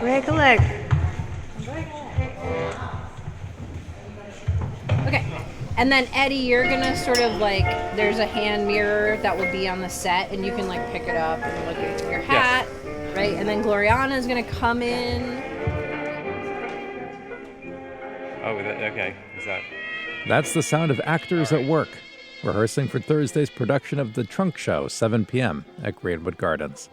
Break a leg. Okay. And then Eddie, you're gonna sort of like, there's a hand mirror that will be on the set, and you can like pick it up and look at your hat, right? And then Gloriana is gonna come in. Oh, okay. Is that? That's the sound of actors at work, rehearsing for Thursday's production of The Trunk Show, 7 p.m. at Greenwood Gardens.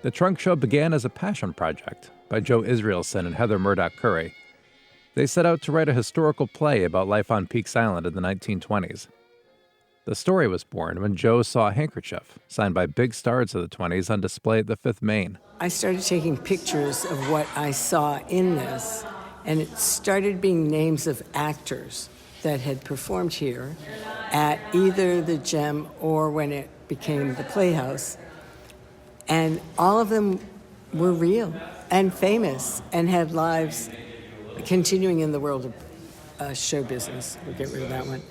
The Trunk Show began as a passion project by Joe Israelson and Heather Murdoch Curry. They set out to write a historical play about life on Peaks Island in the 1920s. The story was born when Joe saw a handkerchief signed by big stars of the 20s on display at the Fifth Main. I started taking pictures of what I saw in this, and it started being names of actors that had performed here at either the Gem or when it became the Playhouse. And all of them were real and famous and had lives continuing in the world of show business. We'll get rid of that one.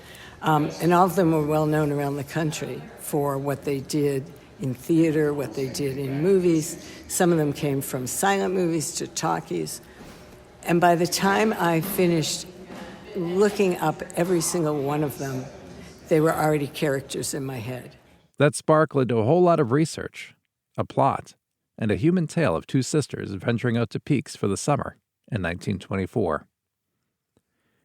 And all of them were well known around the country for what they did in theater, what they did in movies. Some of them came from silent movies to talkies. And by the time I finished looking up every single one of them, they were already characters in my head. That spark led to a whole lot of research, a plot, and a human tale of two sisters venturing out to Peaks for the summer in 1924.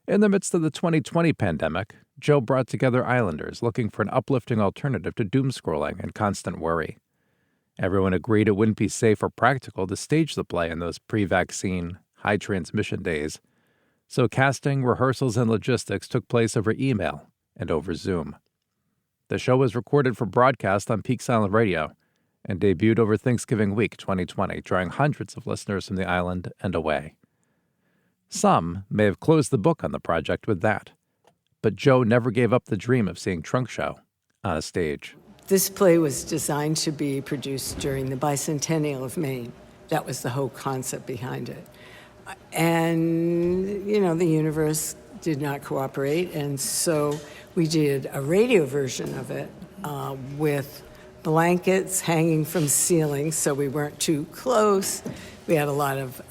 In the midst of the 2020 pandemic, Joe brought together islanders looking for an uplifting alternative to doom scrolling and constant worry. Everyone agreed it wouldn't be safe or practical to stage the play in those pre-vaccine, high-transmission days, so casting, rehearsals, and logistics took place over email and over Zoom. The show was recorded for broadcast on Peaks Island Radio and debuted over Thanksgiving week 2020, drawing hundreds of listeners from the island and away. Some may have closed the book on the project with that, but Joe never gave up the dream of seeing Trunk Show on a stage. This play was designed to be produced during the bicentennial of Maine. That was the whole concept behind it. And, you know, the universe did not cooperate, and so we did a radio version of it with blankets hanging from ceilings so we weren't too close. We had a lot of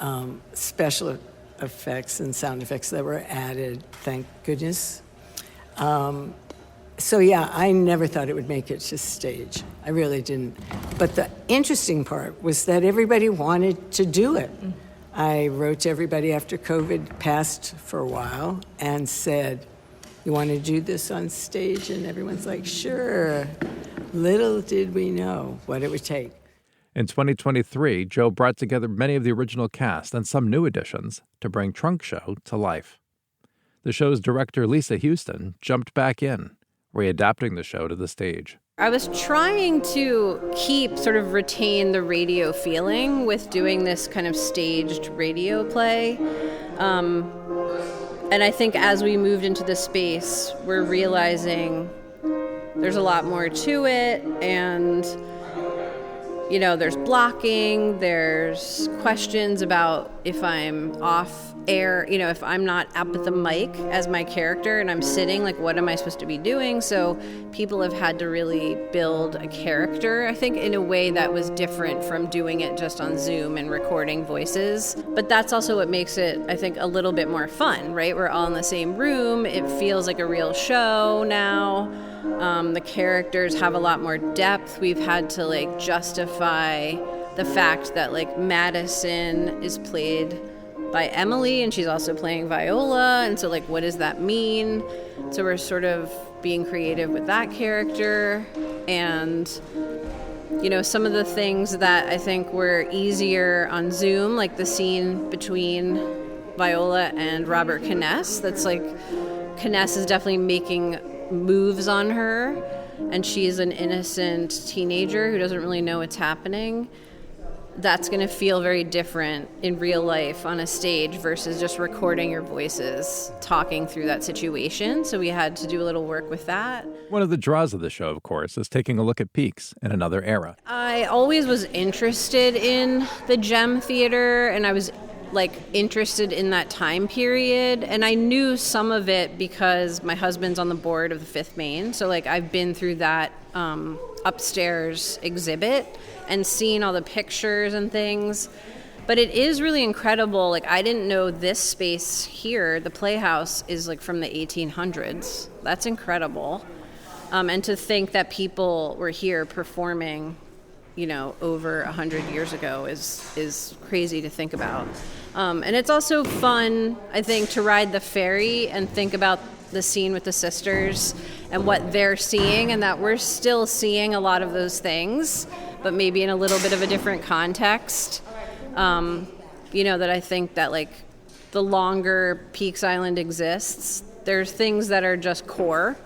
special effects and sound effects that were added, thank goodness. So yeah, I never thought it would make it to stage. I really didn't. But the interesting part was that everybody wanted to do it. I wrote to everybody after COVID passed for a while and said, "You want to do this on stage?" And everyone's like, "Sure." Little did we know what it would take. In 2023, Joe brought together many of the original cast and some new additions to bring Trunk Show to life. The show's director, Lisa Houston, jumped back in, readapting the show to the stage. I was trying to retain the radio feeling with doing this kind of staged radio play. And I think as we moved into the space, we're realizing there's a lot more to it, and you know, there's blocking, there's questions about if I'm off air, you know, if I'm not up at the mic as my character and I'm sitting, like, what am I supposed to be doing? So people have had to really build a character, I think, in a way that was different from doing it just on Zoom and recording voices. But that's also what makes it, I think, a little bit more fun, right? We're all in the same room. It feels like a real show now. The characters have a lot more depth. We've had to like justify the fact that like Madison is played by Emily and she's also playing Viola, and so like what does that mean? So we're sort of being creative with that character, and you know, some of the things that I think were easier on Zoom, like the scene between Viola and Robert Kness, that's like Kness is definitely making moves on her, and she's an innocent teenager who doesn't really know what's happening. That's going to feel very different in real life on a stage versus just recording your voices talking through that situation. So we had to do a little work with that. One of the draws of the show, of course, is taking a look at Peaks in another era. I always was interested in the Gem Theater, and I was like interested in that time period, and I knew some of it because my husband's on the board of the Fifth Main, so like I've been through that upstairs exhibit and seen all the pictures and things, But it is really incredible. Like, I didn't know this space here, the Playhouse, is like from the 1800s. That's incredible. And to think that people were here performing, over 100 years ago is crazy to think about. And it's also fun, I think, to ride the ferry and think about the scene with the sisters and what they're seeing, and that we're still seeing a lot of those things, but maybe in a little bit of a different context. That I think that, like, the longer Peaks Island exists, there's things that are just core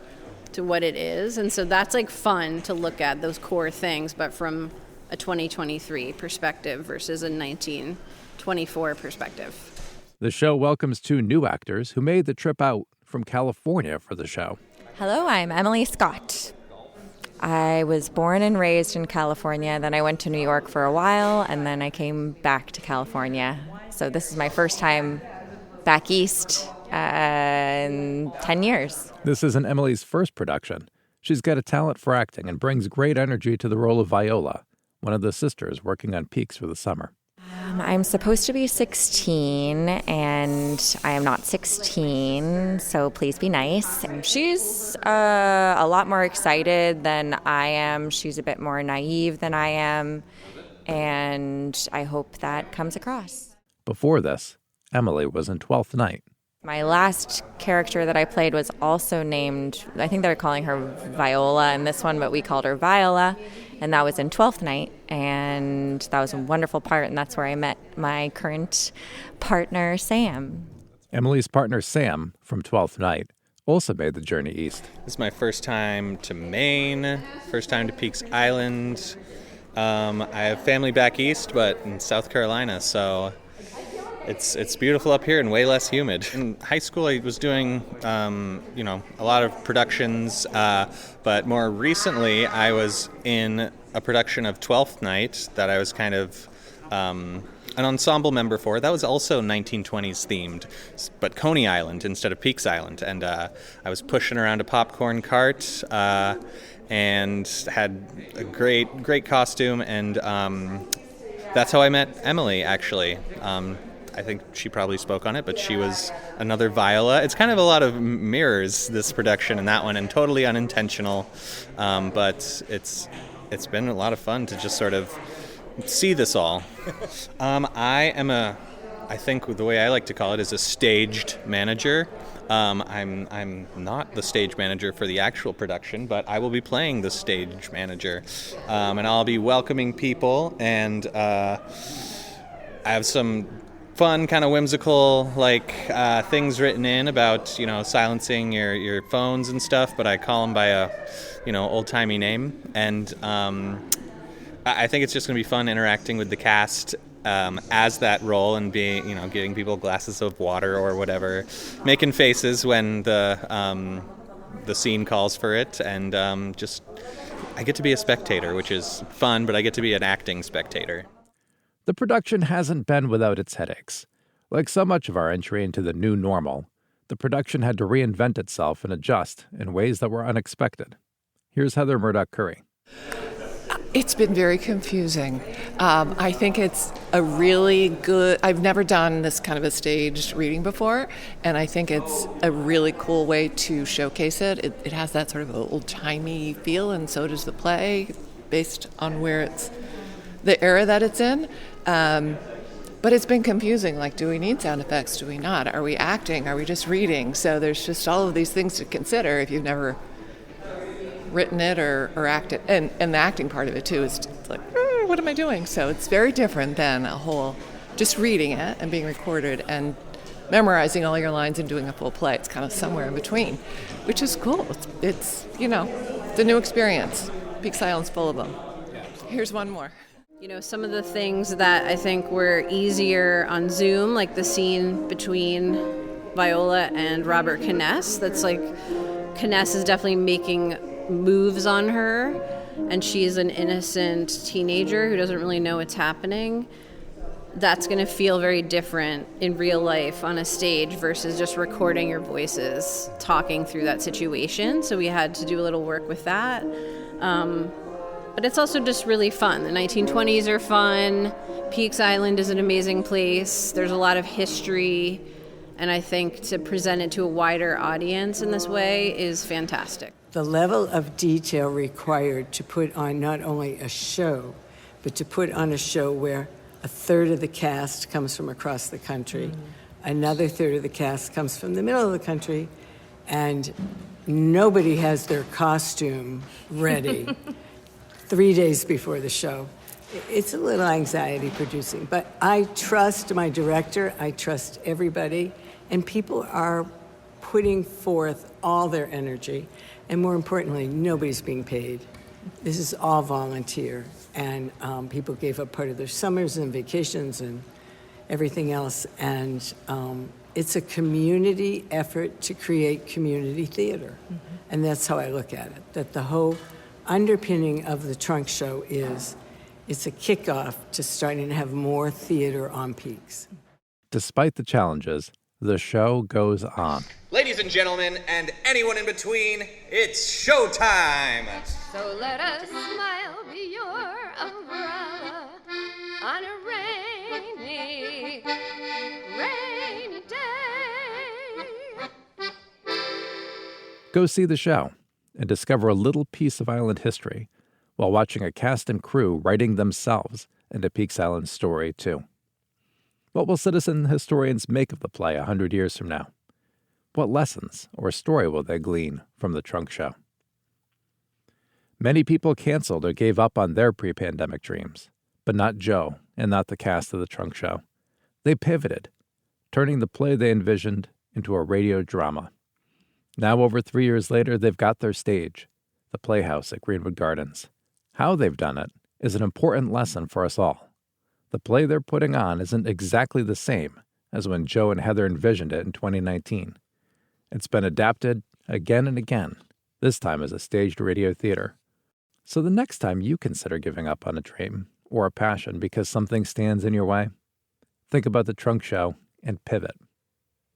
to what it is. And so that's, like, fun to look at those core things, but from a 2023 perspective versus a 1924 perspective. The show welcomes 2 new actors who made the trip out from California for the show. Hello, I'm Emily Scott. I was born and raised in California, then I went to New York for a while, and then I came back to California. So this is my first time back east in 10 years. This isn't Emily's first production. She's got a talent for acting and brings great energy to the role of Viola, one of the sisters working on Peaks for the summer. I'm supposed to be 16, and I am not 16, so please be nice. She's a lot more excited than I am. She's a bit more naive than I am, and I hope that comes across. Before this, Emily was in 12th Night. My last character that I played was also named, I think they were calling her Viola in this one, but we called her Viola, and that was in 12th Night, and that was a wonderful part, and that's where I met my current partner, Sam. Emily's partner, Sam, from 12th Night, also made the journey east. This is my first time to Maine, first time to Peaks Island. I have family back east, but in South Carolina, so it's beautiful up here and way less humid. In high school, I was doing, a lot of productions, but more recently, I was in a production of 12th Night that I was kind of an ensemble member for. That was also 1920s themed, but Coney Island instead of Peaks Island. And I was pushing around a popcorn cart and had a great costume. And that's how I met Emily, actually. I think she probably spoke on it, but she was another Viola. It's kind of a lot of mirrors, this production and that one, and totally unintentional. But it's been a lot of fun to just sort of see this all. I think the way I like to call it is a staged manager. I'm not the stage manager for the actual production, but I will be playing the stage manager. And I'll be welcoming people, and I have some fun, kind of whimsical, things written in about, silencing your phones and stuff, but I call them by a, old-timey name. And I think it's just going to be fun interacting with the cast as that role and being, getting people glasses of water or whatever, making faces when the scene calls for it, and I get to be a spectator, which is fun, but I get to be an acting spectator. The production hasn't been without its headaches. Like so much of our entry into the new normal, the production had to reinvent itself and adjust in ways that were unexpected. Here's Heather Murdoch-Curry. It's been very confusing. I think it's a really good... I've never done this kind of a staged reading before, and I think it's a really cool way to showcase it. It has that sort of old-timey feel, and so does the play, based on where it's... the era that it's in. But it's been confusing. Like, do we need sound effects? Do we not? Are we acting? Are we just reading? So there's just all of these things to consider if you've never written it or acted. And the acting part of it, too, is just like, what am I doing? So it's very different than a whole just reading it and being recorded and memorizing all your lines and doing a full play. It's kind of somewhere in between, which is cool. It's it's a new experience. Peaks Island's full of them. Here's one more. Some of the things that I think were easier on Zoom, like the scene between Viola and Robert Kness, that's like, Kness is definitely making moves on her, and she's an innocent teenager who doesn't really know what's happening. That's going to feel very different in real life on a stage versus just recording your voices, talking through that situation. So we had to do a little work with that. But it's also just really fun. The 1920s are fun. Peaks Island is an amazing place. There's a lot of history, and I think to present it to a wider audience in this way is fantastic. The level of detail required to put on not only a show, but to put on a show where a third of the cast comes from across the country, another third of the cast comes from the middle of the country, and nobody has their costume ready 3 days before the show. It's a little anxiety producing, but I trust my director, I trust everybody, and people are putting forth all their energy, and more importantly, nobody's being paid. This is all volunteer, and people gave up part of their summers and vacations and everything else, and it's a community effort to create community theater. And that's how I look at it, that the whole underpinning of the trunk show is it's a kickoff to starting to have more theater on Peaks. Despite the challenges, the show goes on. Ladies and gentlemen, and anyone in between, it's showtime! So let a smile be your umbrella on a rainy day. Go see the show and discover a little piece of island history while watching a cast and crew writing themselves into Peaks Island's story, too. What will citizen historians make of the play 100 years from now? What lessons or story will they glean from the trunk show? Many people canceled or gave up on their pre-pandemic dreams, but not Joe and not the cast of the trunk show. They pivoted, turning the play they envisioned into a radio drama. Now, over 3 years later, they've got their stage, the Playhouse at Greenwood Gardens. How they've done it is an important lesson for us all. The play they're putting on isn't exactly the same as when Joe and Heather envisioned it in 2019. It's been adapted again and again, this time as a staged radio theater. So the next time you consider giving up on a dream or a passion because something stands in your way, think about the trunk show and pivot.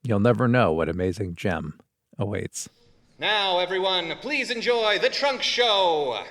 You'll never know what amazing gem awaits. Now, everyone, please enjoy the trunk show!